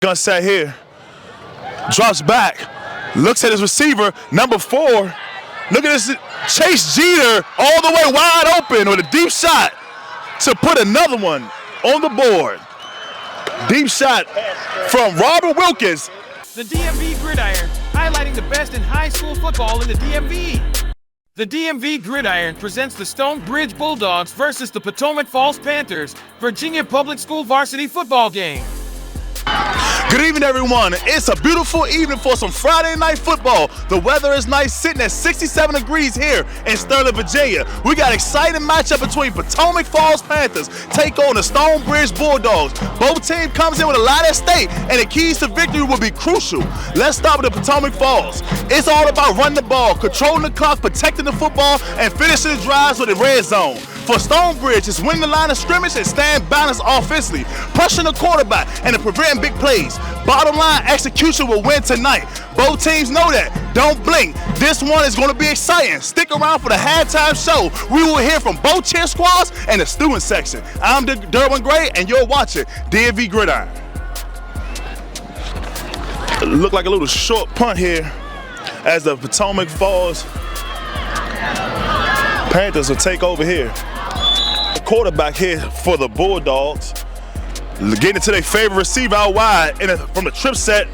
Gun set here. Drops back. Looks at his receiver, number 4. Look at this. Chase Jeter all the way wide open with a deep shot to put another one on the board. Deep shot from Robert Wilkins. The DMV Gridiron, highlighting the best in high school football in the DMV. The DMV Gridiron presents the Stonebridge Bulldogs versus the Potomac Falls Panthers, Virginia Public School varsity football game. Good evening, everyone. It's a beautiful evening for some Friday night football. The weather is nice, sitting at 67 degrees here in Sterling, Virginia. We got an exciting matchup between Potomac Falls Panthers take on the Stonebridge Bulldogs. Both teams comes in with a lot at stake, and the keys to victory will be crucial. Let's start with the Potomac Falls. It's all about running the ball, controlling the clock, protecting the football, and finishing the drives with the red zone. For Stonebridge, it's winning the line of scrimmage and staying balanced offensively, pressuring the quarterback and preventing big plays. Bottom line, execution will win tonight. Both teams know that. Don't blink. This one is going to be exciting. Stick around for the halftime show. We will hear from both cheer squads and the student section. I'm Derwin Gray, and you're watching DMV Gridiron. Look like a little short punt here as the Potomac Falls Panthers will take over here. Quarterback here for the Bulldogs. Getting into their favorite receiver out wide from the trip set.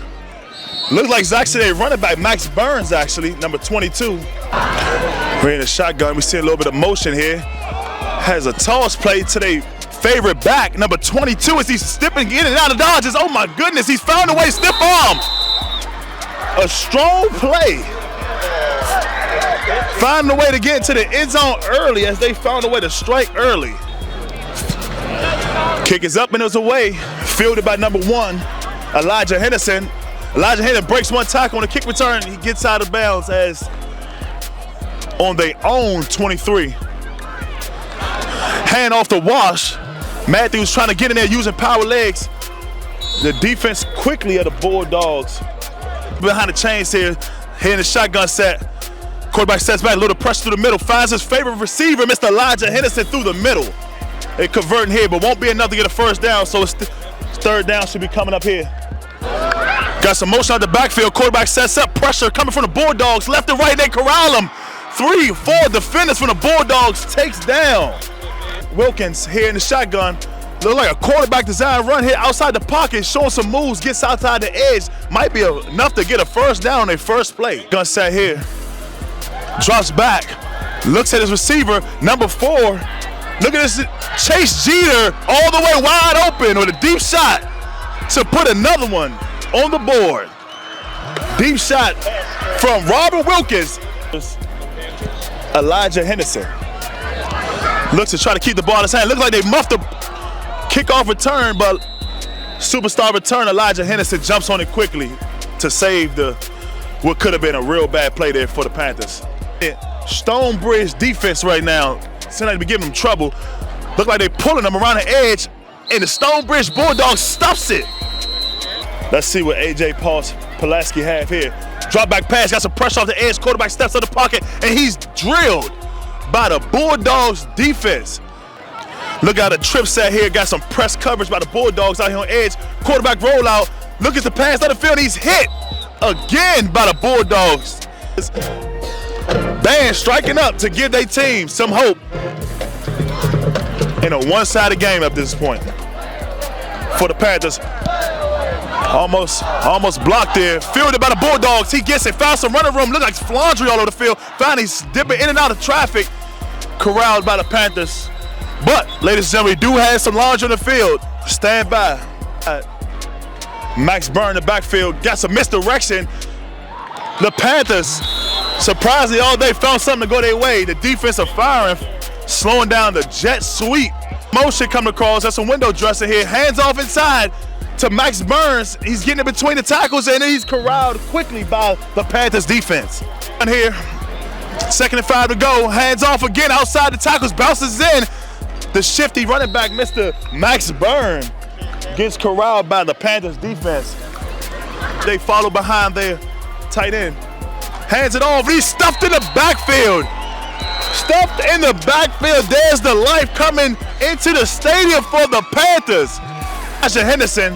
Looks like it's actually a running back, Max Burns, actually, number 22. We're in the shotgun. We see a little bit of motion here. Has a toss play to their favorite back, number 22, as he's stepping in and out of dodges. Oh my goodness, he's found a way, stiff arm. A strong play. Finding a way to get into the end zone early as they found a way to strike early. Kick is up and it's away. Fielded by number 1, Elijah Henderson. Elijah Henderson breaks one tackle on the kick return. He gets out of bounds as on their own 23. Hand off the Wash. Matthews trying to get in there using power legs. The defense quickly of the Bulldogs. Behind the chains here in the shotgun set. Quarterback sets back, a little pressure through the middle, finds his favorite receiver, Mr. Elijah Henderson, through the middle. They converting here, but won't be enough to get a first down, so it's third down should be coming up here. Got some motion out the backfield. Quarterback sets up, pressure coming from the Bulldogs, left and right, they corral him. 3, 4 defenders from the Bulldogs takes down Wilkins here in the shotgun. Look like a quarterback design run here outside the pocket, showing some moves, gets outside the edge. Might be enough to get a first down on their first play. Gun set here. Drops back, looks at his receiver, number 4. Look at this, Chase Jeter all the way wide open with a deep shot to put another one on the board. Deep shot from Robert Wilkins. Elijah Henderson looks to try to keep the ball in his hand. Looks like they muffed the kickoff return, but superstar return Elijah Henderson jumps on it quickly to save what could have been a real bad play there for the Panthers. Stonebridge defense right now seems like to be giving them trouble. Look like they're pulling them around the edge, and the Stonebridge Bulldogs stuffs it. Let's see what A.J. Pulaski have here. Drop back pass, got some pressure off the edge. Quarterback steps out of the pocket, and he's drilled by the Bulldogs defense. Look at the trip set here. Got some press coverage by the Bulldogs out here on edge. Quarterback rollout. Look at the pass out of the field. He's hit again by the Bulldogs. Band striking up to give their team some hope in a one-sided game at this point. For the Panthers, almost blocked there. Fielded by the Bulldogs. He gets it, found some running room. Look like laundry all over the field. Finally he's dipping in and out of traffic. Corralled by the Panthers. But, ladies and gentlemen, we do have some laundry in the field. Stand by. Max Burn in the backfield. Got some misdirection. The Panthers, surprisingly, all day found something to go their way. The defense are firing, slowing down the jet sweep. Motion coming across. That's some window dressing here. Hands off inside to Max Burns. He's getting in between the tackles, and he's corralled quickly by the Panthers defense. And here, 2nd and 5 to go. Hands off again outside the tackles, bounces in. The shifty running back, Mr. Max Burns, gets corralled by the Panthers defense. They follow behind their tight end. Hands it off. He's stuffed in the backfield. Stuffed in the backfield. There's the life coming into the stadium for the Panthers. Elijah Henderson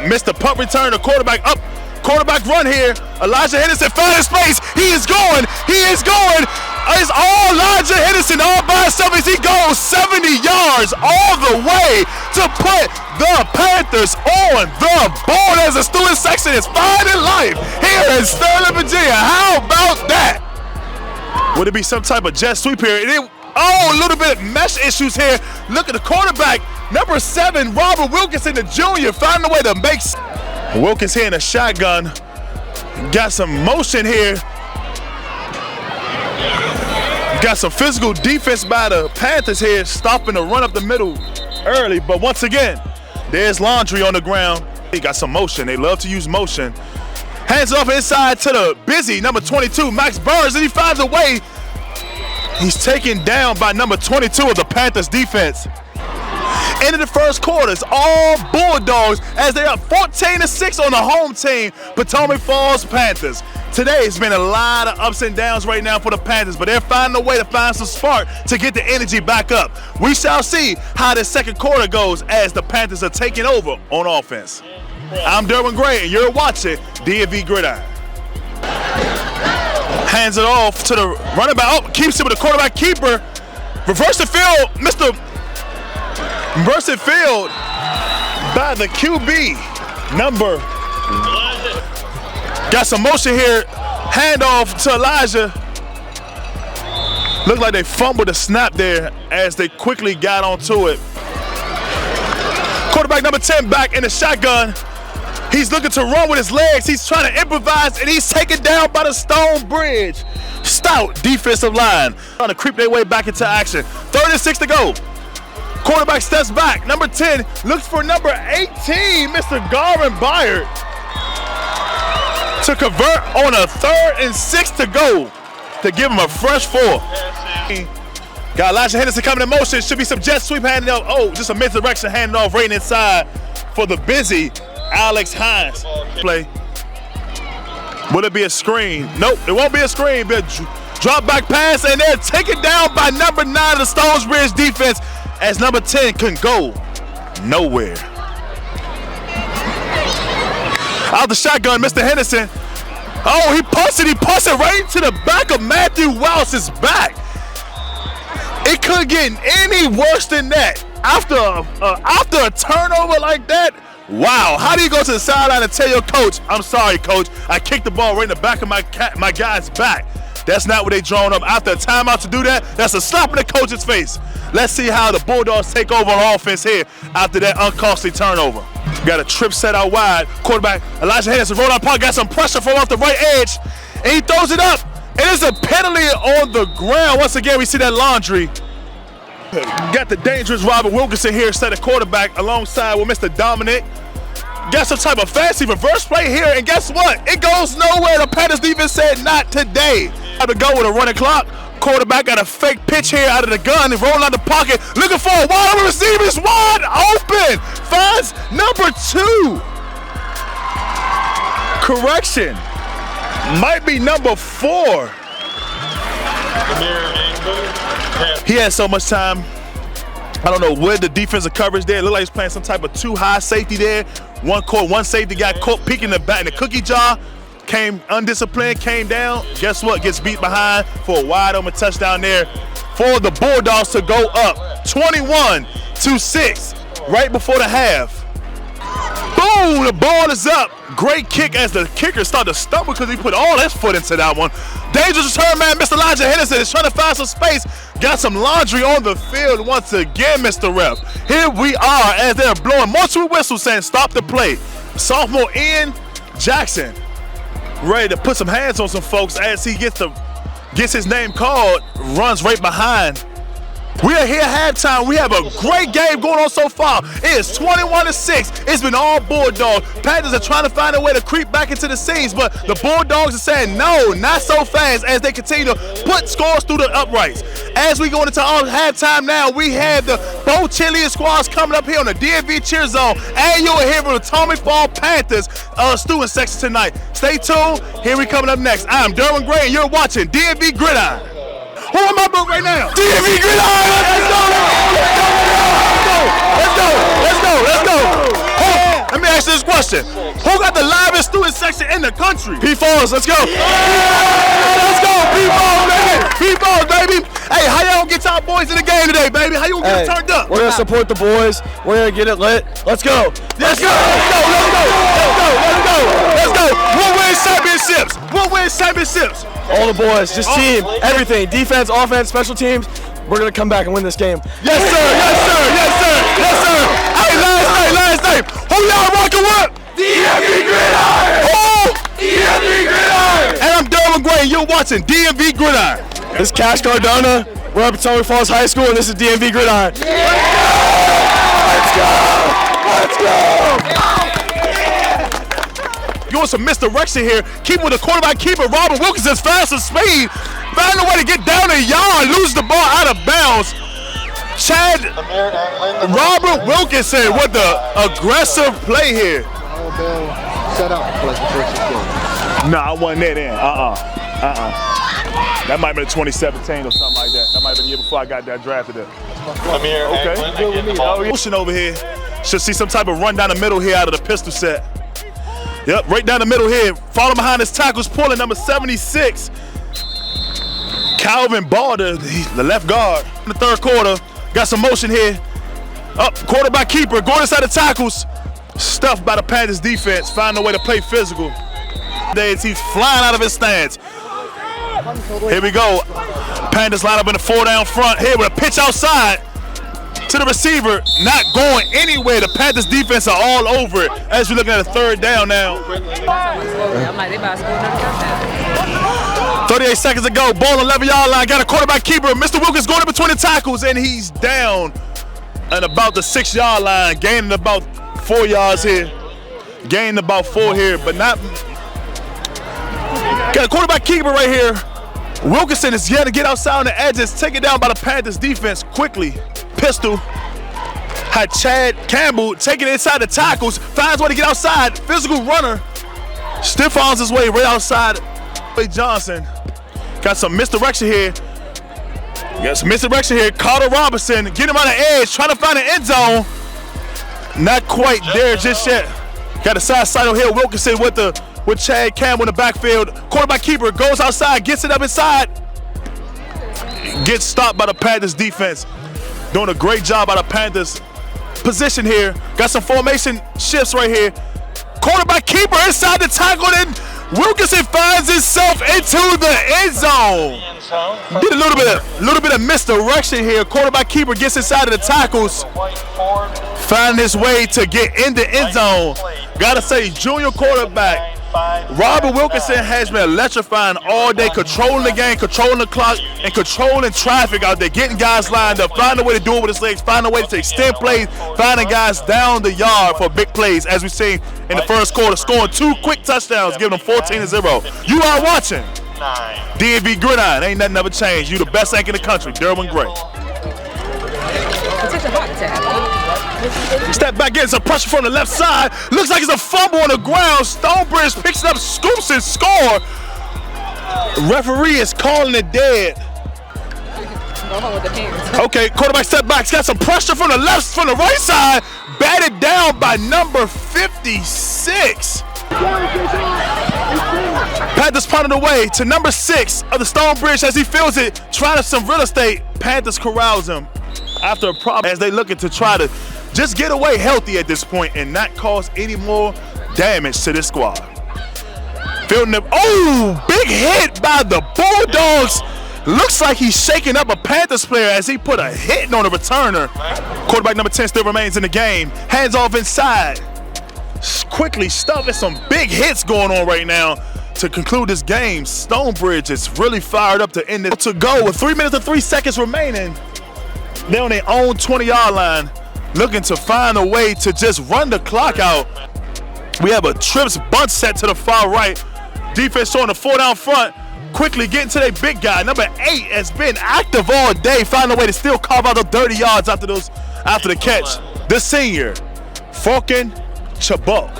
missed the punt return. The quarterback up. Quarterback run here. Elijah Henderson found his space. He is going. He is going. It's all Elijah Henderson all by himself as he goes 70 yards all the way to put the Panthers on the board as the student section is finding life here in Sterling, Virginia. How about that? Would it be some type of jet sweep here? A little bit of mesh issues here. Look at the quarterback, number 7, Robert Wilkinson, the junior, finding a way to make. Wilkins here in a shotgun. Got some motion here. Got some physical defense by the Panthers here, stopping the run up the middle early. But once again, there's Laundry on the ground. He got some motion. They love to use motion. Hands off inside to the busy number 22, Max Burns, and he finds a way. He's taken down by number 22 of the Panthers defense. Into the first quarters, all Bulldogs as they're up 14-6 on the home team, Potomac Falls Panthers. Today has been a lot of ups and downs right now for the Panthers, but they're finding a way to find some spark to get the energy back up. We shall see how the second quarter goes as the Panthers are taking over on offense. I'm Derwin Gray, and you're watching DMV Gridiron. Hands it off to the running back. Oh, keeps it with the quarterback keeper. Reverse the field, Reverse it field by the QB number. Got some motion here. Handoff to Elijah. Looked like they fumbled the snap there as they quickly got onto it. Quarterback number 10 back in the shotgun. He's looking to run with his legs. He's trying to improvise, and he's taken down by the stone bridge. Stout defensive line trying to creep their way back into action. 36 to go. Quarterback steps back. Number 10 looks for number 18, Mr. Garvin Byard, to convert on a 3rd and 6 to go to give him a fresh 4. Got Elijah Henderson coming in motion. Should be some jet sweep handing off. Oh, just a misdirection handing off right inside for the busy Alex Hines. Play. Will it be a screen? Nope, it won't be a screen. But drop back pass, and they're taken down by number 9 of the Stonesbridge defense as number 10 can go nowhere. Out the shotgun, Mr. Henderson. Oh, he punts it right into the back of Matthew Welch's back. It couldn't get any worse than that. After a turnover like that, wow. How do you go to the sideline and tell your coach, I'm sorry, coach, I kicked the ball right in the back of my guy's back? That's not what they drawn up. After a timeout to do that, that's a slap in the coach's face. Let's see how the Bulldogs take over on offense here after that uncostly turnover. Got a trip set out wide. Quarterback Elijah Henderson rolled out punt, got some pressure from off the right edge, and he throws it up. And it's a penalty on the ground. Once again, we see that Laundry. Got the dangerous Robert Wilkinson here set a quarterback alongside with Mr. Dominic. Got some type of fancy reverse play here, and guess what? It goes nowhere. The Panthers defense said not today. Have to go with a running clock. Quarterback got a fake pitch here out of the gun and rolling out the pocket, looking for a wide open receiver. It's wide open. Finds number 2. Correction. Might be number 4. He had so much time. I don't know where the defensive coverage there. It looked like he's playing some type of 2-high safety there. One safety got caught peeking in the back in the cookie jar. Came undisciplined, came down. Guess what? Gets beat behind for a wide open touchdown there for the Bulldogs to go up 21-6 right before the half. Boom, the ball is up. Great kick as the kicker started to stumble because he put all his foot into that one. Dangerous return man, Mr. Elijah Henderson is trying to find some space. Got some Laundry on the field once again, Mr. Ref. Here we are as they're blowing multiple whistles saying stop the play. Sophomore Ian Jackson ready to put some hands on some folks as he gets his name called, runs right behind. We are here at halftime. We have a great game going on so far. It is 21-6. It's been all Bulldogs. Panthers are trying to find a way to creep back into the scenes, but the Bulldogs are saying no, not so fast as they continue to put scores through the uprights. As we go into our halftime now, we have the both cheerleading squads coming up here on the DMV Cheer Zone, and you'll hear from the Potomac Falls Panthers student section tonight. Stay tuned. Here we coming up next. I'm Derwin Gray, and you're watching DMV Gridiron. Who am I book right now? DMV Gridiron! Let's go! Let's go! Let's go! Let's go! Let's go! Let me ask you this question. Who got the livest student section in the country? P-Falls, let's go. Let's go, P-Falls, baby. P-Falls, baby. Hey, how y'all get y'all boys in the game today, baby? How you gonna get turned up? We're gonna support the boys. We're gonna get it lit. Let's go. Let's go. Let's go. Let's go. Let's go. Let's go. Let's go. We'll win championships. We'll win championships. All the boys, just team, everything, defense, offense, special teams. We're gonna come back and win this game. Yes, sir. Yes, sir. Yes, sir. Yes, sir. Hey, last name. Who y'all rocking with? DMV Gridiron! Who? DMV Gridiron! And I'm Dylan Gray, and you're watching DMV Gridiron. This is Cash Cardona. We're at Potomac Falls High School, and this is DMV Gridiron. Let's go! You want some misdirection here. Keep with the quarterback keeper. Robert Wilkinson's fast and speed. Find a way to get down the yard, lose the ball out of bounds. Robert Wilkinson with the aggressive play here. Set up like the first game. Nah, I wasn't there then. That might have been 2017 or something like that. That might have been the year before I got that drafted there. Okay. Motion over here. Should see some type of run down the middle here out of the pistol set. Yep, right down the middle here. Falling behind his tackles, pulling number 76. Calvin Balder, the left guard. In the third quarter, got some motion here. Up, quarterback keeper, going inside the tackles. Stuffed by the Panthers defense, finding a way to play physical. He's flying out of his stance. Here we go. Panthers line up in the 4-down front. Here with a pitch outside to the receiver, not going anywhere. The Panthers defense are all over it as we're looking at a 3rd down now. 38 seconds to go, ball on 11-yard line, got a quarterback keeper. Mr. Wilkins going in between the tackles, and he's down at about the 6-yard line, gaining about 4 yards here. Gaining about 4 here, but not. Got a quarterback keeper right here. Wilkinson is yet to get outside on the edges, taken down by the Panthers defense quickly. Pistol had Chad Campbell taking it inside the tackles, finds a way to get outside. Physical runner, still finds his way right outside. Johnson got some misdirection here. Carter Robinson, get him on the edge, trying to find an end zone. Not quite there just yet. Got a side sidle here. Wilkinson with Chad Campbell in the backfield. Quarterback keeper goes outside, gets it up inside. Gets stopped by the Panthers defense. Doing a great job by the Panthers. Position here. Got some formation shifts right here. Quarterback keeper inside the tackle, and Wilkinson finds himself into the end zone. Did a little bit of misdirection here. Quarterback keeper gets inside of the tackles. Finding his way to get in the end zone. Gotta say, junior quarterback Robert Wilkinson has been electrifying all day, controlling the game, controlling the clock, and controlling traffic out there, getting guys lined up, finding a way to do it with his legs, finding a way to extend plays, finding guys down the yard for big plays, as we've seen in the first quarter, scoring 2 quick touchdowns, giving them 14-0. You are watching DMV Gridiron. Ain't nothing ever changed. You the best anchor in the country, Derwin Gray. Step back, getting some pressure from the left side. Looks like it's a fumble on the ground. Stonebridge picks it up, scoops and score. Referee is calling it dead. Okay, quarterback step back. Got some pressure from the right side. Batted down by number 56. Panthers punted away to number 6 of the Stonebridge as he feels it. Trying to some real estate. Panthers corrals him after a problem as they looking to try to just get away healthy at this point and not cause any more damage to this squad. Fielding them. Oh, big hit by the Bulldogs. Looks like he's shaking up a Panthers player as he put a hit on the returner. Quarterback number 10 still remains in the game. Hands off inside. Quickly stuffing some big hits going on right now to conclude this game. Stonebridge is really fired up to end it. To go with 3 minutes and 3 seconds remaining. They're on their own 20-yard line, looking to find a way to just run the clock out. We have a trips bunt set to the far right. Defense on the 4-down front, quickly getting to their big guy. Number 8 has been active all day, finding a way to still carve out the 30 yards after the catch. The senior, Falcon Chabuk,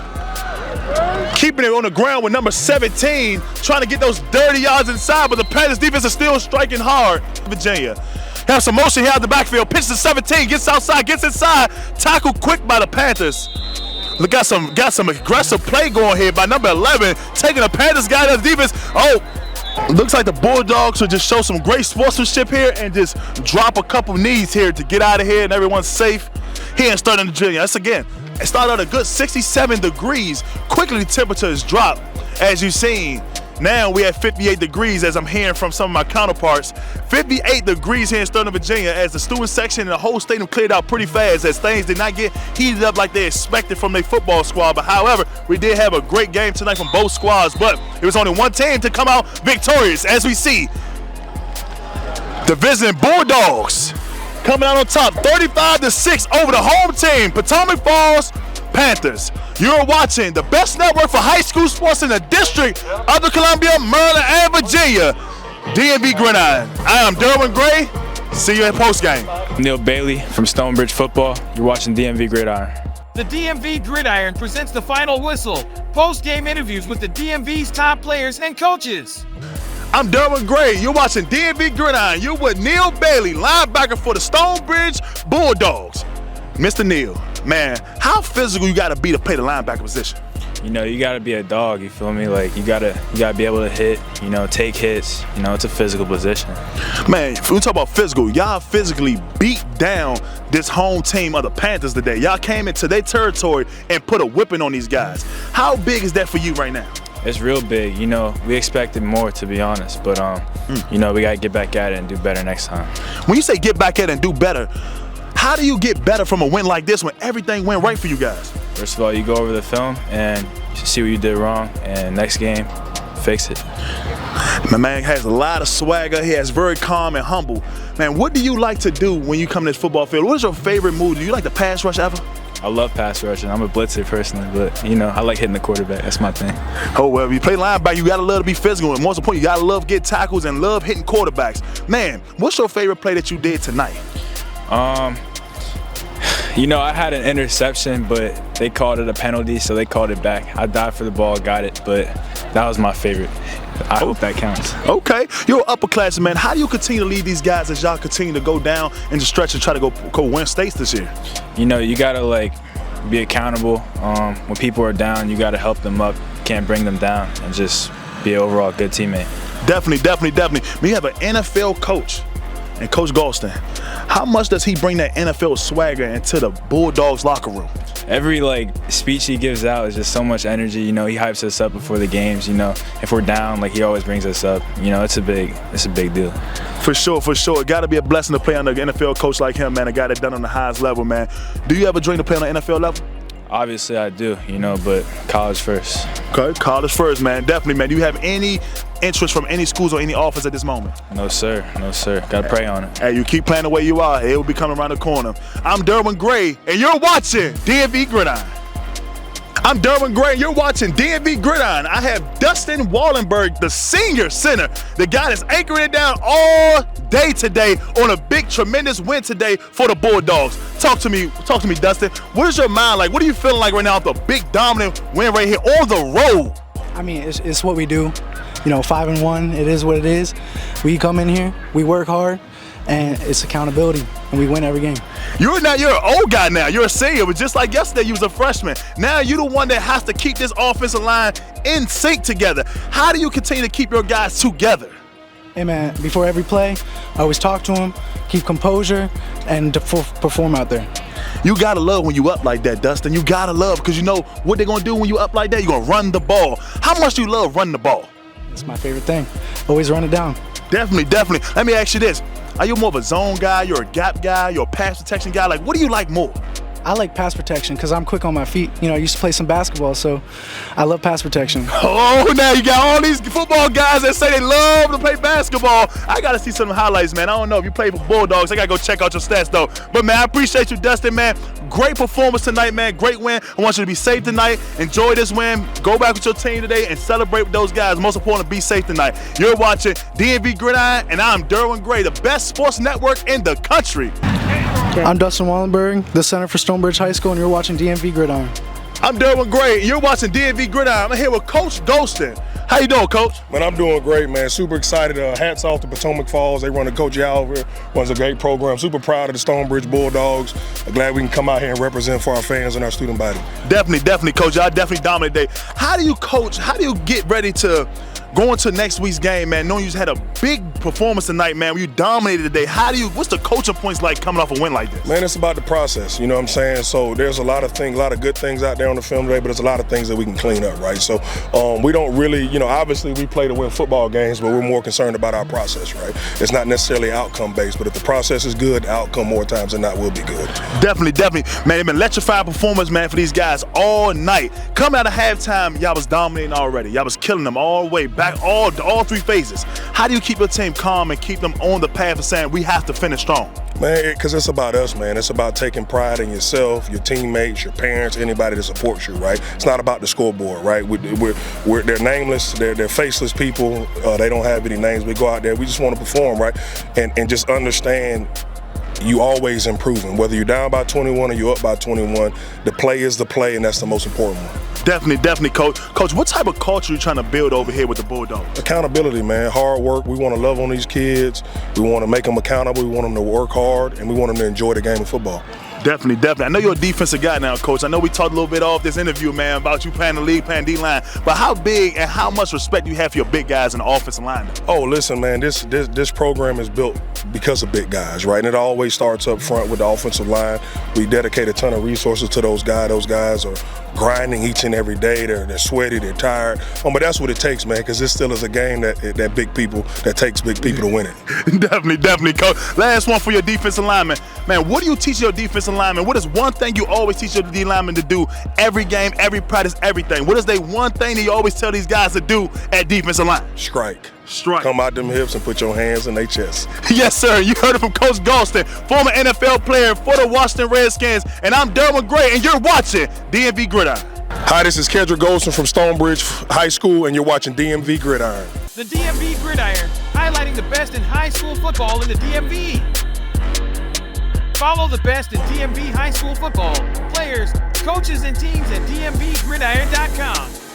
keeping it on the ground with number 17, trying to get those 30 yards inside, but the Panthers defense is still striking hard. Virginia have some motion here out the backfield, pitches to 17, gets outside, gets inside, tackled quick by the Panthers. Look, got some aggressive play going here by number 11, taking the Panthers guy to the defense. Oh, looks like the Bulldogs will just show some great sportsmanship here and just drop a couple knees here to get out of here and everyone's safe here in Sterling, Virginia. That's again, it started at a good 67 degrees. Quickly the temperature has dropped, as you've seen. Now we at 58 degrees, as I'm hearing from some of my counterparts. 58 degrees here in Sterling, Virginia, as the student section and the whole stadium cleared out pretty fast, as things did not get heated up like they expected from their football squad. But however, we did have a great game tonight from both squads, but it was only one team to come out victorious, as we see the visiting Bulldogs coming out on top, 35-6 over the home team, Potomac Falls Panthers. You're watching the best network for high school sports in the District of the Columbia, Maryland, and Virginia, DMV Gridiron. I am Derwin Gray. See you at postgame. Neal Bailey from Stonebridge Football. You're watching DMV Gridiron. The DMV Gridiron presents the final whistle, post-game interviews with the DMV's top players and coaches. I'm Derwin Gray. You're watching DMV Gridiron. You're with Neal Bailey, linebacker for the Stonebridge Bulldogs. Mr. Neal, man, how physical you got to be to play the linebacker position? You know, you got to be a dog, you feel me? Like, you gotta be able to hit, you know, take hits. You know, it's a physical position. Man, when we talk about physical, y'all physically beat down this home team of the Panthers today. Y'all came into their territory and put a whipping on these guys. How big is that for you right now? It's real big. You know, we expected more, to be honest. But, you know, we got to get back at it and do better next time. When you say get back at it and do better, how do you get better from a win like this when everything went right for you guys? First of all, you go over the film and see what you did wrong, and next game, fix it. My man has a lot of swagger. He has very calm and humble. Man, what do you like to do when you come to this football field? What is your favorite move? Do you like the pass rush ever? I love pass rushing. I'm a blitzer personally, but, you know, I like hitting the quarterback. That's my thing. Oh, well, if you play linebacker, you got to love to be physical. And most important, you got to love get tackles and love hitting quarterbacks. Man, what's your favorite play that you did tonight? You know, I had an interception, but they called it a penalty, so they called it back. I dived for the ball, got it, but that was my favorite. I hope that counts. Okay, you're an upperclassman, man. How do you continue to lead these guys as y'all continue to go down and to stretch and try to go win states this year? You know, you gotta like be accountable. When people are down, you gotta help them up. You can't bring them down, and just be an overall good teammate. Definitely. We have an NFL coach, and Coach Golston. How much does he bring that NFL swagger into the Bulldogs locker room? Every like speech he gives out is just so much energy. You know, he hypes us up before the games. You know, if we're down, like he always brings us up. You know, it's a big deal. For sure. It got to be a blessing to play under an NFL coach like him, man. A guy that done on the highest level, man. Do you ever dream to play on the NFL level? Obviously I do, you know, but college first. Okay, college first, man. Definitely, man. Do you have any interest from any schools or any offers at this moment? No, sir. Gotta pray on it. Hey, you keep playing the way you are, it will be coming around the corner. I'm Derwin Gray, and you're watching DMV Gridiron. I'm Derwin Gray, and you're watching DMV Gridiron. I have Dustin Wallenburg, the senior center, the guy that's anchoring it down all day today on a big, tremendous win today for the Bulldogs. Talk to me, Dustin. What is your mind like? What are you feeling like right now with the big, dominant win right here on the road? I mean, it's what we do. You know, 5-1, it is what it is. We come in here, we work hard, and it's accountability, and we win every game. You're an old guy now. You're a senior, but just like yesterday, you was a freshman. Now you're the one that has to keep this offensive line in sync together. How do you continue to keep your guys together? Hey, man, before every play, I always talk to them, keep composure, and to perform out there. You gotta love when you up like that, Dustin. You gotta love, because you know what they're gonna do when you up like that. You're gonna run the ball. How much do you love running the ball? It's my favorite thing. Always run it down. Definitely. Let me ask you this. Are you more of a zone guy? You're a gap guy? You're a pass protection guy? Like, what do you like more? I like pass protection because I'm quick on my feet. You know, I used to play some basketball, so I love pass protection. Oh, now you got all these football guys that say they love to play basketball. I got to see some highlights, man. I don't know if you play for Bulldogs. I got to go check out your stats, though. But, man, I appreciate you, Dustin, man. Great performance tonight, man. Great win. I want you to be safe tonight. Enjoy this win. Go back with your team today and celebrate with those guys. Most important, be safe tonight. You're watching DMV Gridiron, and I'm Derwin Gray, the best sports network in the country. I'm Dustin Wallenburg, the center for Stonebridge High School, and you're watching DMV Gridiron. I'm Derwin Gray, and you're watching DMV Gridiron. I'm here with Coach Golston. How you doing, Coach? Man, I'm doing great, man. Super excited. Hats off to Potomac Falls. They run the Coach Alver, runs a great program. Super proud of the Stonebridge Bulldogs. I'm glad we can come out here and represent for our fans and our student body. Definitely, Coach. Y'all definitely dominate today. How do you coach? How do you get ready to go into next week's game, man? Knowing you just had a big performance tonight, man, where you dominated today. What's the coaching points like coming off a win like this? Man, it's about the process, you know what I'm saying? So there's a lot of things, a lot of good things out there on the film today, but there's a lot of things that we can clean up, right? So we don't really, obviously we play to win football games, but we're more concerned about our process, right? It's not necessarily outcome-based, but if the process is good, the outcome more times than not will be good. Definitely. Man, it's been electrifying performance, man, for these guys all night. Coming out of halftime, y'all was dominating already. Y'all was killing them all the way back, all three phases. How do you keep your team calm and keep them on the path of saying we have to finish strong? Man, because it's about us, man. It's about taking pride in yourself, your teammates, your parents, anybody that supports you, right? It's not about the scoreboard, right? They're nameless, they're faceless people. They don't have any names. We go out there, we just want to perform, right? And just understand you always improving. Whether you're down by 21 or you're up by 21, the play is the play, and that's the most important one. Definitely, Coach. Coach, what type of culture are you trying to build over here with the Bulldogs? Accountability, man. Hard work. We want to love on these kids. We want to make them accountable. We want them to work hard, and we want them to enjoy the game of football. Definitely. I know you're a defensive guy now, Coach. I know we talked a little bit off this interview, man, about you playing the league, playing D-line. But how big and how much respect do you have for your big guys in the offensive line? Oh, listen, man, this program is built because of big guys, right? And it always starts up front with the offensive line. We dedicate a ton of resources to those guys. Those guys are grinding each and every day. They're sweaty, they're tired. But that's what it takes, man, because this still is a game that takes big people to win it. Definitely, Coach. Last one for your defensive lineman. Man, what do you teach your defensive lineman? What is one thing you always teach your D lineman to do every game, every practice, everything? What is the one thing that you always tell these guys to do at defensive line? Strike. Come out them hips and put your hands in their chest. Yes, sir. You heard it from Coach Golston, former NFL player for the Washington Redskins. And I'm Derwin Gray, and you're watching DMV Gridiron. Hi, this is Kedric Golston from Stonebridge High School, and you're watching DMV Gridiron. The DMV Gridiron, highlighting the best in high school football in the DMV. Follow the best in DMV High School Football, players, coaches, and teams at DMVGridiron.com.